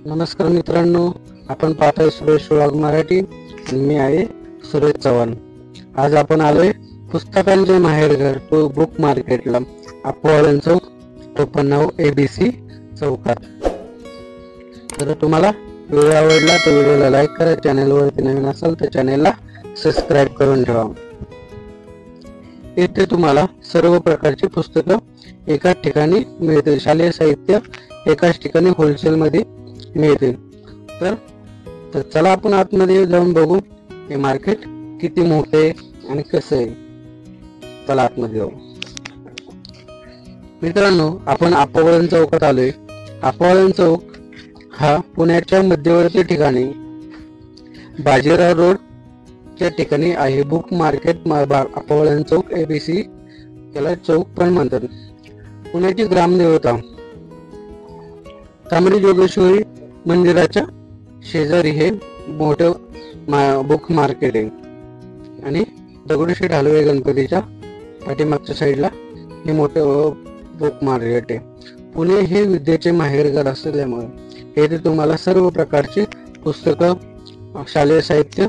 नमस्कार मित्रांनो, आपण पाहताय सुरेश व्लॉग मराठी आणि मी आहे सुरेश चव्हाण। आज आपण आलोय पुस्तकांचे माहेरघर तो बुक मार्केटला, अप्पोळण चौक, टोपण नाव ABC चौकात। जर तुम्हाला व्हिडिओ आवडला तर व्हिडिओला लाईक करा, चॅनलवरती नवीन असाल तर चॅनलला सबस्क्राइब करून ठेवा। येथे तुम्हाला सर्व प्रकारची पुस्तकं एकाच ठिकाणी मिळतील, शालेय साहित्य एकाच ठिकाणी होलसेल मध्ये मिळतील। तर चला आपण आतमध्ये जाऊन बघू हे मार्केट किती मोठे आहे आणि कसं आहे। चला आतमध्ये जाऊ। मित्रांनो, आपण अप्पोळण चौकात आलोय। अप्पोळण चौक हा पुण्याच्या मध्यवर्ती ठिकाणी बाजीराव रोड च्या ठिकाणी आहे। बुक मार्केट अप्पोळण चौक ABC याला चौक पण म्हणतात। पुण्याची ग्रामदेवता तांबडी जोगेश्वरी मंदिराच्या शेजारी हे मोठे बुक मार्केट आहे आणि दगडूशेठ हलवाई गणपतीच्या पाठीमागच्या साईडला हे मोठे बुक मार्केट आहे। पुणे हे विद्येचे माहेरघर असल्यामुळे येथे तुम्हाला सर्व प्रकारचे पुस्तकं, शालेय साहित्य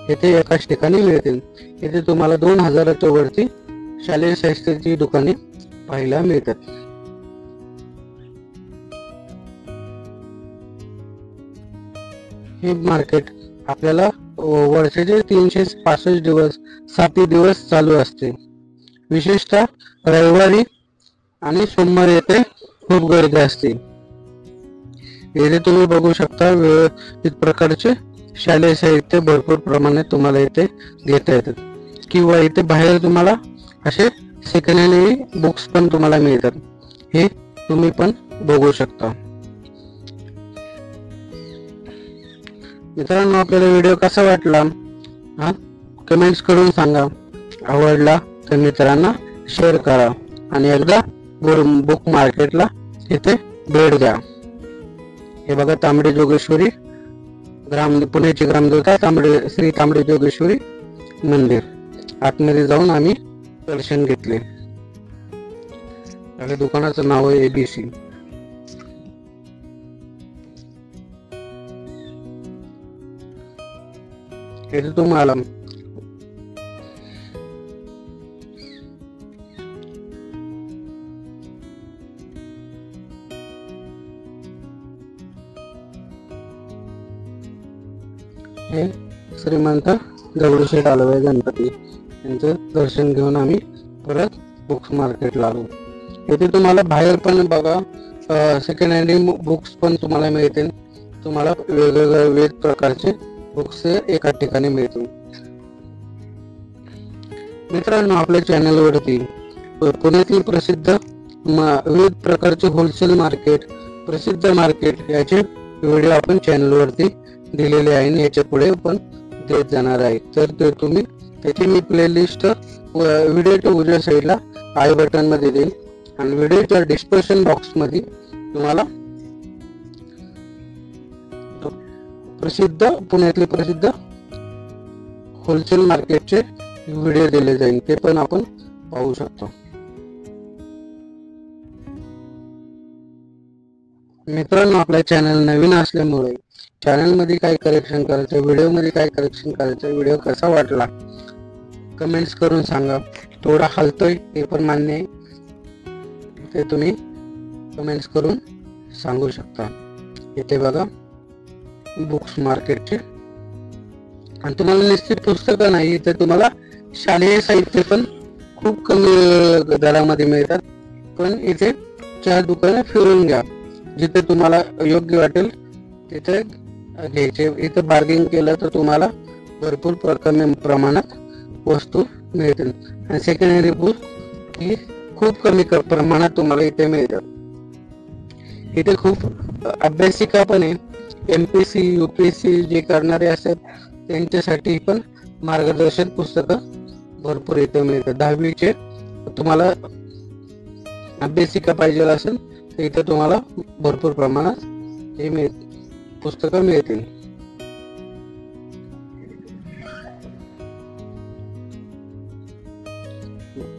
येथे एकाच ठिकाणी मिळतील। येथे तुम्हाला 2000च्या वरती शालेय साहित्याची दुकाने पाहायला मिळतात। हे मार्केट आपल्याला वर्षाचे 365 दिवस 7 दिवस चालू असते। विशेषतः रविवारी आणि सोमवारी येथे खूप गर्दी असते। येथे तुम्ही बघू शकता विविध प्रकारचे शालेय साहित्य भरपूर प्रमाणात तुम्हाला इथे घेता येतात, किंवा इथे बाहेर तुम्हाला असे सेकंड हँड बुक्स पण तुम्हाला मिळतात, हे तुम्ही पण बघू शकता। मित्रांनो, आपल्याला व्हिडिओ कसा वाटला कमेंट्स करून सांगा। आवडला तर मित्रांना शेअर करा आणि एकदा बुक मार्केटला इथे भेट द्या। हे बघा, तांबडी जोगेश्वरी पुण्याची ग्रामदेवता श्री तांबडी जोगेश्वरी मंदिर। आतमध्ये जाऊन आम्ही दर्शन घेतले। या दुकानाचं नाव आहे ABC। इथे तुम्हाला हे श्रीमंत दगडूशेठ हलवाई गणपती यांचं दर्शन घेऊन आम्ही परत बुक्स मार्केटला आलो। येथे तुम्हाला बाहेर पण बघा सेकंड हँड बुक्स पण तुम्हाला मिळतील। तुम्हाला वेगवेगळ्या विविध प्रकारचे बुक्स एका ठिकाणी मिळतील। मित्रांनो, आपल्या चॅनलवरती पुण्यातील प्रसिद्ध विविध प्रकारचे होलसेल मार्केट, प्रसिद्ध मार्केट याचे व्हिडिओ आपण चॅनलवरती दिलेले आहे आणि याच्या पुढे पण देत जाणार आहे। तर ते तुम्ही त्याची मी प्लेलिस्ट व्हिडिओच्या उजव्या साईडला आय बटन मध्ये देईल आणि व्हिडिओच्या डिस्क्रिप्शन बॉक्स मध्ये तुम्हाला पुण्यातले प्रसिद्ध होलसेल मार्केटचे व्हिडिओ दिले जाईल, ते पण आपण पाहू शकतो। मित्रांनो, आपल्या चॅनल नवीन असल्यामुळे चॅनल मध्ये काय करेक्शन करायचं, व्हिडिओ मध्ये काय करेक्शन करायचं, व्हिडिओ कसा वाटला कमेंट्स करून सांगा। थोडा हलतोय ते पण मान्य आहे, ते तुम्ही कमेंट्स करून सांगू शकता। इथे बघा बुक्स मार्केटचे, आणि तुम्हाला निश्चित पुस्तकं नाही तर तुम्हाला शालेय साहित्य पण खूप कमी दरामध्ये मिळतात। पण इथे 4 दुकाने फिरून घ्या, जिथे तुम्हाला योग्य वाटेल तिथे घ्यायचे। इथे बार्गेनिंग केलं तर तुम्हाला भरपूर कमी प्रमाणात वस्तू मिळतील आणि सेकंड हँड बुक ही खूप कमी प्रमाणात तुम्हाला इथे मिळतात। इथे खूप अभ्यासिका पण आहे, MPSC UPSC जे करणारे असतात त्यांच्यासाठी पण मार्गदर्शक पुस्तकं भरपूर इथे मिळतात। 10वीचे तुम्हाला अभ्यासिका पाहिजे असेल तर इथे तुम्हाला भरपूर प्रमाणात हे पुस्तकं मिळतील।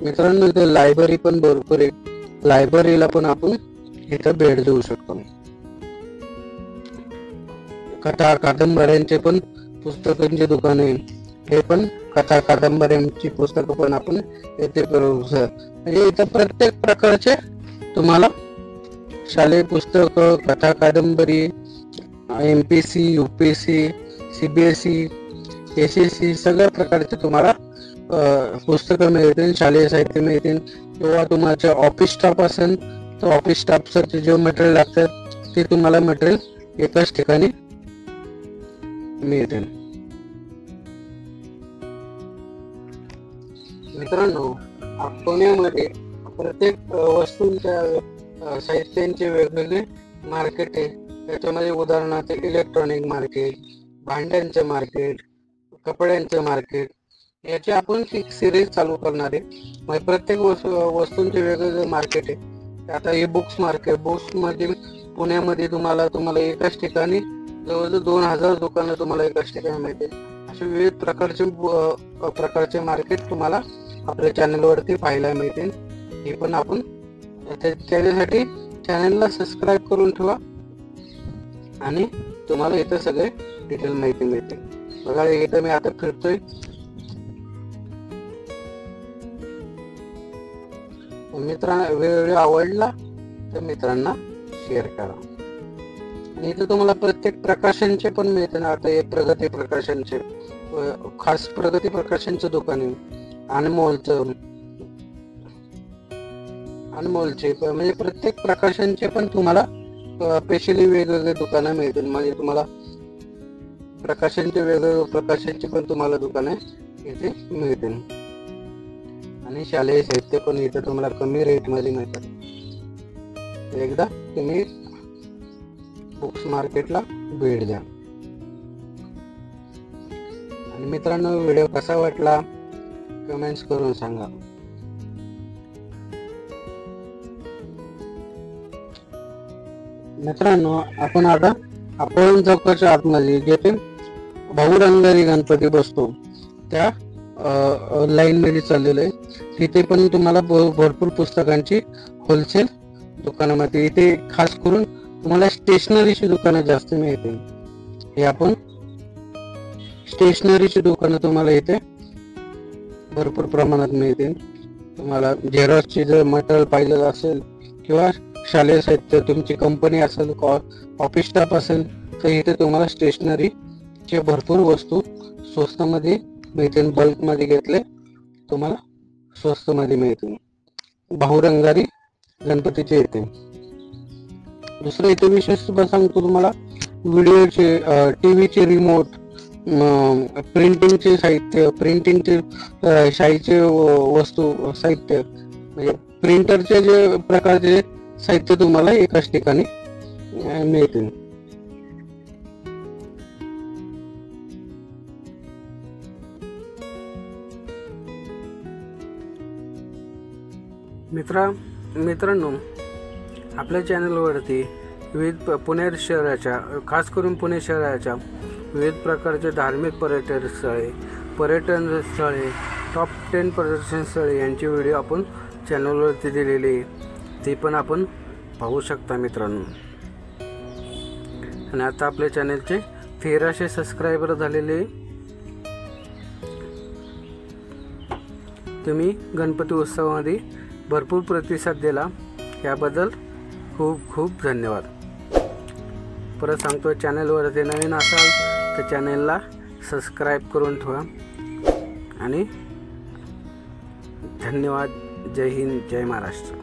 मित्रांनो, इथे लायब्ररी पण भरपूर आहे, लायब्ररीला पण आपण इथे भेट देऊ शकतो। कथा कादंबऱ्यांचे पण पुस्तकांचे दुकान आहे, हे पण कथा कादंबऱ्यांची पुस्तकं पण आपण येथे म्हणजे इथं प्रत्येक प्रकारचे तुम्हाला शालेय पुस्तक, कथा कादंबरी, MPSC, UPSC, CBSE, SSC सगळ्या प्रकारचे तुम्हाला पुस्तकं मिळतील, शालेय साहित्य मिळतील. किंवा तुमच्या ऑफिस स्टाफ असेल तर ऑफिस स्टाफसाठी जे मटेरियल लागतात ते तुम्हाला मटेरियल एकाच ठिकाणी मिळतील. मित्रांनो, पुण्यामध्ये प्रत्येक वस्तूंच्या साहित्यांचे वेगवेगळे मार्केट आहे. त्याच्यामध्ये उदाहरणार्थ इलेक्ट्रॉनिक मार्केट, भांड्यांचं मार्केट, कपड्यांचं मार्केट, याची आपण एक सिरीज चालू करणार आहे. म्हणजे प्रत्येक वस्तूंचे वेगवेगळे मार्केट आहे. आता हे बुक्स मार्केट, बुक्स मध्ये पुण्यामध्ये तुम्हाला एकाच ठिकाणी जवळजवळ 2000 दुकानं तुम्हाला एकाच ठिकाणी मिळतील. असे विविध प्रकारचे मार्केट तुम्हाला आपल्या चॅनलवरती पाहायला मिळतील. हे पण आपण त्याच्यासाठी चॅनलला सबस्क्राईब करून ठेवा आणि तुम्हाला इथं सगळे डिटेल माहिती मिळते. बघा, इथं मी आता फिरतोय. मित्रांना व्हिडिओ आवडला तर मित्रांना शेअर करा. आणि इथं तुम्हाला प्रत्येक प्रकाशनचे पण मिळते ना. आता हे प्रगती प्रकाशनचे, खास प्रगती प्रकाशनचं दुकान आहे. अनमोलचे म्हणजे प्रत्येक प्रकाशनचे पण तुम्हाला स्पेशली वेगवेगळे दुकानं मिळतील. म्हणजे तुम्हाला वेगवेगळ्या प्रकाशनचे पण तुम्हाला दुकाने इथे मिळतील. आणि शालेय साहित्य पण इथे तुम्हाला कमी रेट मध्ये मिळतात. एकदा तुम्ही बुक्स मार्केटला भेट द्या. आणि मित्रांनो, व्हिडिओ कसा वाटला कमेंट्स करून सांगा. मित्रांनो, आपण आता अपोळण चौकाच्या आतमध्ये जिथे बहुरंगारी गणपती बसतो त्या लाईन मध्ये चाललेलं आहे. तिथे पण तुम्हाला भरपूर पुस्तकांची होलसेल दुकानामध्ये, इथे खास करून तुम्हाला स्टेशनरीची दुकानं जास्त मिळतील. हे आपण स्टेशनरीची दुकानं तुम्हाला इथे भरपूर प्रमाणात मिळतील. तुम्हाला झेरॉक्सची जर मटेरियल पाहिजे असेल किंवा शालेय साहित्य, तुमची कंपनी असेल, ऑफिस स्टाफ असेल, तर इथे तुम्हाला स्टेशनरीचे भरपूर वस्तू स्वस्तामध्ये मिळतील. बल्क मध्ये घेतले तुम्हाला स्वस्त मध्ये मिळतील. बहुरंगारी गणपतीचे येते. दुसरं इथे विशेष सांगतो तुम्हाला, व्हिडिओचे, टीव्हीचे रिमोट, प्रिंटिंगचे साहित्य, प्रिंटिंगचे शाईचे वस्तू साहित्य, म्हणजे प्रिंटरचे जे प्रकारचे साहित्य तुम्हाला एकाच ठिकाणी मिळतील. मित्रांनो, आपल्या चॅनलवरती विविध पुणे शहराच्या, खास करून पुणे शहराच्या विविध प्रकारचे धार्मिक पर्यटन स्थळे, टॉप 10 पर्यटन स्थळे यांचे व्हिडिओ आपण चॅनलवरती दिलेले आहे. ते पण आपण पाहू शकता मित्रांनो. आणि आता आपल्या चॅनलचे 1300 सबस्क्रायबर झालेले. तुम्ही गणपती उत्सवामध्ये भरपूर प्रतिसाद दिला, याबद्दल खूप खूप धन्यवाद. परत सांगतो, चॅनलवरती नवीन असाल तर चॅनलला सबस्क्राईब करून ठेवा. आणि धन्यवाद. जय हिंद, जय महाराष्ट्र.